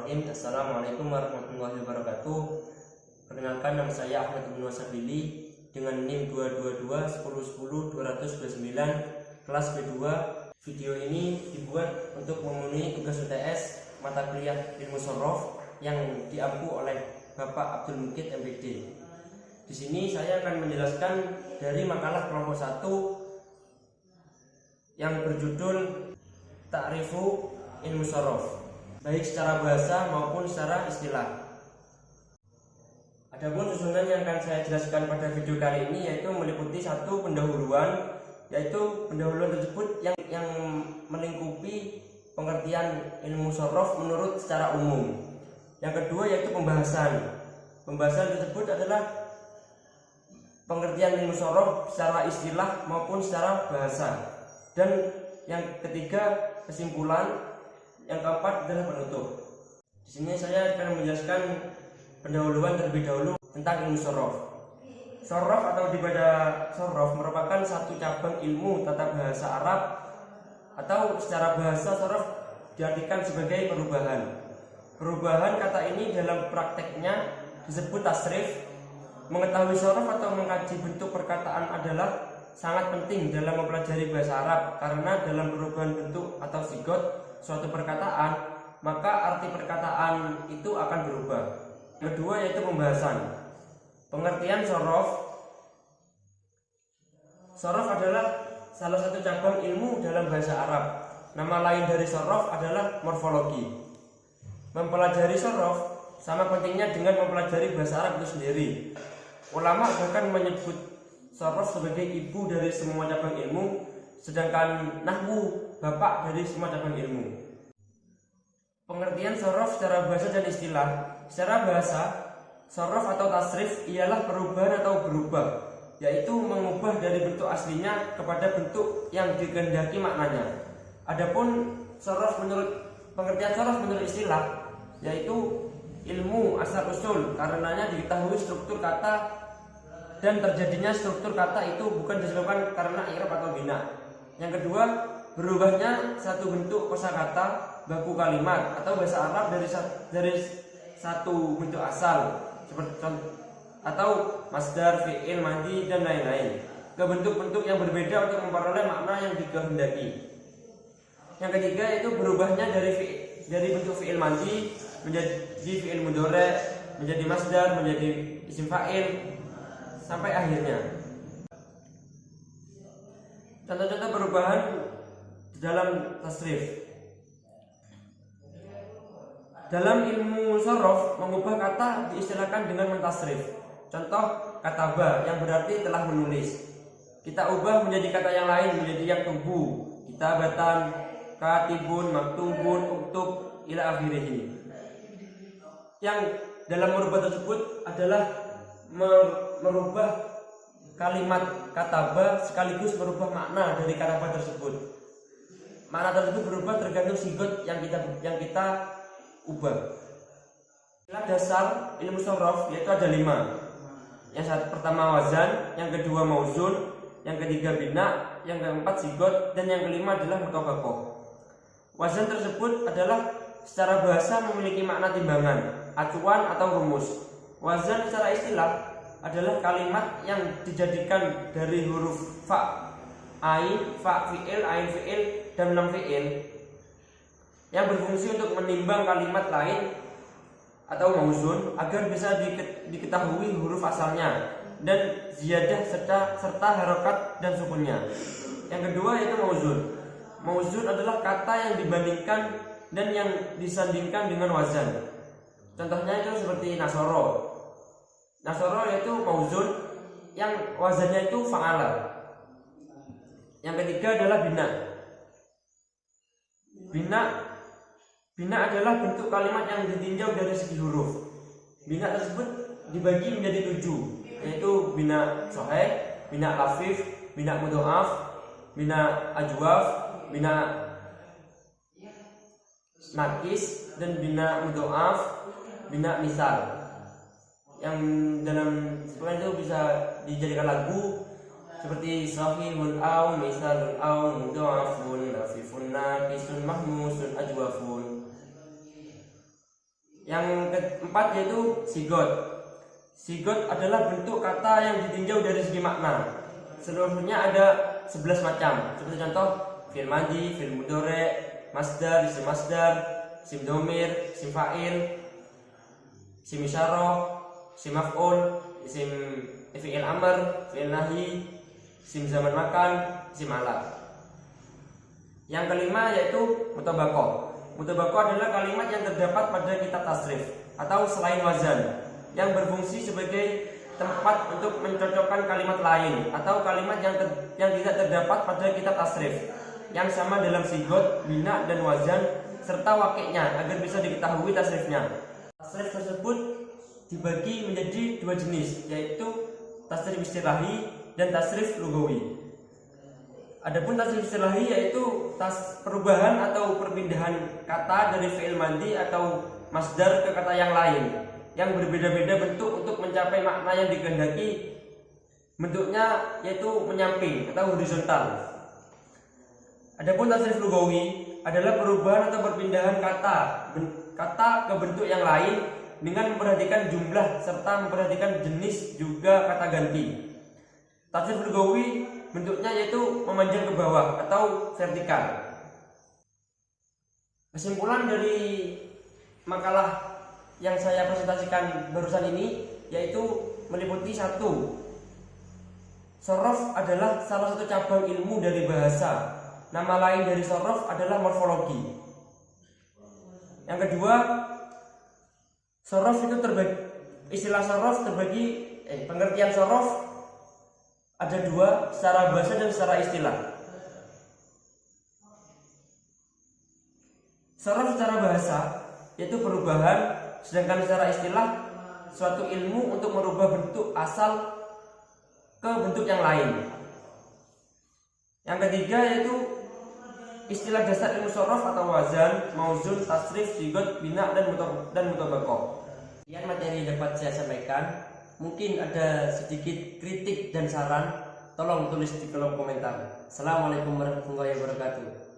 Bismillahirrahmanirrahim. Assalamualaikum warahmatullahi wabarakatuh. Perkenalkan, nama saya Ahmad bin Wasabili dengan NIM 22210100229 kelas B2. Video ini dibuat untuk memenuhi tugas UTS mata kuliah ilmu sorof yang diampu oleh Bapak Abdul Mukid MPD. Di sini saya akan menjelaskan dari makalah kelompok 1 yang berjudul Ta'rifu Ilmu Sorof, baik secara bahasa maupun secara istilah. Adapun susunan yang akan saya jelaskan pada video kali ini yaitu meliputi satu pendahuluan, yaitu pendahuluan tersebut yang melingkupi pengertian ilmu sorof menurut secara umum. Yang kedua yaitu pembahasan. Pembahasan tersebut adalah pengertian ilmu sorof secara istilah maupun secara bahasa. Dan yang ketiga kesimpulan. Yang keempat adalah penutup. Di sini saya akan menjelaskan pendahuluan terlebih dahulu tentang ilmu sorof. Sorof atau dibaca sorof merupakan satu cabang ilmu tata bahasa Arab, atau secara bahasa sorof diartikan sebagai perubahan. Perubahan kata ini dalam prakteknya disebut tasrif. Mengetahui sorof atau mengkaji bentuk perkataan adalah sangat penting dalam mempelajari bahasa Arab, karena dalam perubahan bentuk atau sigot suatu perkataan, maka arti perkataan itu akan berubah. Kedua yaitu pembahasan. Pengertian sorof. Sorof adalah salah satu cabang ilmu dalam bahasa Arab. Nama lain dari sorof adalah morfologi. Mempelajari sorof sama pentingnya dengan mempelajari bahasa Arab itu sendiri. Ulama bahkan menyebut sorof sebagai ibu dari semua cabang ilmu, sedangkan nahwu bapak dari semua cabang ilmu. Pengertian sorof secara bahasa dan istilah. Secara bahasa, sorof atau tasrif ialah perubahan atau berubah, yaitu mengubah dari bentuk aslinya kepada bentuk yang dikehendaki maknanya. Adapun pengertian sorof menurut istilah, yaitu ilmu asal usul, karenanya diketahui struktur kata dan terjadinya struktur kata itu bukan disebabkan karena i'rab atau bina. Yang kedua, berubahnya satu bentuk kosakata, baku kalimat atau bahasa Arab dari satu bentuk asal seperti atau masdar, fi'il, madhi dan lain-lain ke bentuk-bentuk yang berbeda untuk memperoleh makna yang dikehendaki. Yang ketiga itu berubahnya dari bentuk fi'il madhi menjadi fi'il mudhari', menjadi masdar, menjadi isim fa'il sampai akhirnya. Contoh-contoh perubahan dalam tasrif. Dalam ilmu sorof, mengubah kata diistilahkan dengan mentasrif. Contoh kataba yang berarti telah menulis, kita ubah menjadi kata yang lain, menjadi yaktubu, kitabatan, katibun, maktubun, uktub ila akhirih. Yang dalam merubah tersebut adalah merubah kalimat kataba sekaligus merubah makna dari kataba tersebut. Makna tersebut berubah tergantung sigot yang kita ubah. Istilah dasar ilmu sorof yaitu ada 5. Yang pertama wazan, yang kedua mauzun, yang ketiga bina, yang keempat sigot, dan yang kelima adalah mutaqaqah. Wazan tersebut adalah secara bahasa memiliki makna timbangan, acuan atau rumus. Wazan secara istilah adalah kalimat yang dijadikan dari huruf fa, ain, fa fi'il, ain fi'il, dan lam fi'il yang berfungsi untuk menimbang kalimat lain atau mauzun agar bisa diketahui huruf asalnya dan ziyadah serta harokat dan sukunnya. Yang kedua yaitu mauzun. Mauzun adalah kata yang dibandingkan dan yang disandingkan dengan wazan. Contohnya itu seperti nasoro. Nasoro yaitu mauzun yang wazannya itu fa'ala. Yang ketiga adalah bina. Bina adalah bentuk kalimat yang ditinjau dari segi huruf. Bina tersebut dibagi menjadi 7, yaitu bina sahih, bina lafif, bina mudhoaf, bina ajwaf, bina nakis, dan bina mudhoaf, bina misal. Yang dalam sebenarnya itu bisa dijadikan lagu seperti sahihun au, misalun au, mudhafun, lafifun, naqisun, mahmusun, ajwafun. keempat yaitu sigot. Sigot adalah bentuk kata yang ditinjau dari segi makna. Seluruhnya ada 11 macam. Seperti contoh fi'il madhi, fi'il mudhari', masdar, isim masdar, isim dhamir, isim fa'il, isim isyarah, isim maf'ul, isim fi'il amr, fi'il nahi, isim zaman makan, isim alat. Yang kelima yaitu mutabaqah. Mutabaqah adalah kalimat yang terdapat pada kitab tasrif atau selain wazan, yang berfungsi sebagai tempat untuk mencocokkan kalimat lain atau kalimat yang tidak terdapat pada kitab tasrif yang sama dalam sigot, bina, dan wazan serta wakiknya agar bisa diketahui tasrifnya. Tasrif tersebut dibagi menjadi dua jenis, yaitu tasrif istilahi dan tasrif lugawi. Adapun tasrif istilahi yaitu perubahan atau perpindahan kata dari fi'il madhi atau masdar ke kata yang lain yang berbeda-beda bentuk untuk mencapai makna yang dikehendaki. Bentuknya yaitu menyamping atau horizontal. Adapun tasrif lugawi adalah perubahan atau perpindahan kata ke bentuk yang lain dengan memperhatikan jumlah serta memperhatikan jenis juga kata ganti. Tasrif lugawi bentuknya yaitu memanjang ke bawah atau vertikal. Kesimpulan dari makalah yang saya presentasikan barusan ini yaitu meliputi 1. Shorof adalah salah satu cabang ilmu dari bahasa. Nama lain dari shorof adalah morfologi. Yang kedua, shorof itu istilah shorof terbagi, pengertian shorof ada 2, secara bahasa dan secara istilah. Shorof secara bahasa yaitu perubahan, sedangkan secara istilah suatu ilmu untuk merubah bentuk asal ke bentuk yang lain. Yang ketiga yaitu istilah dasar ilmu shorof atau wazan, mauzun, tasrif, sigot, bina, dan mutabaqah. Sekian materi yang dapat saya sampaikan. Mungkin ada sedikit kritik dan saran, tolong tulis di kolom komentar. Assalamualaikum warahmatullahi wabarakatuh.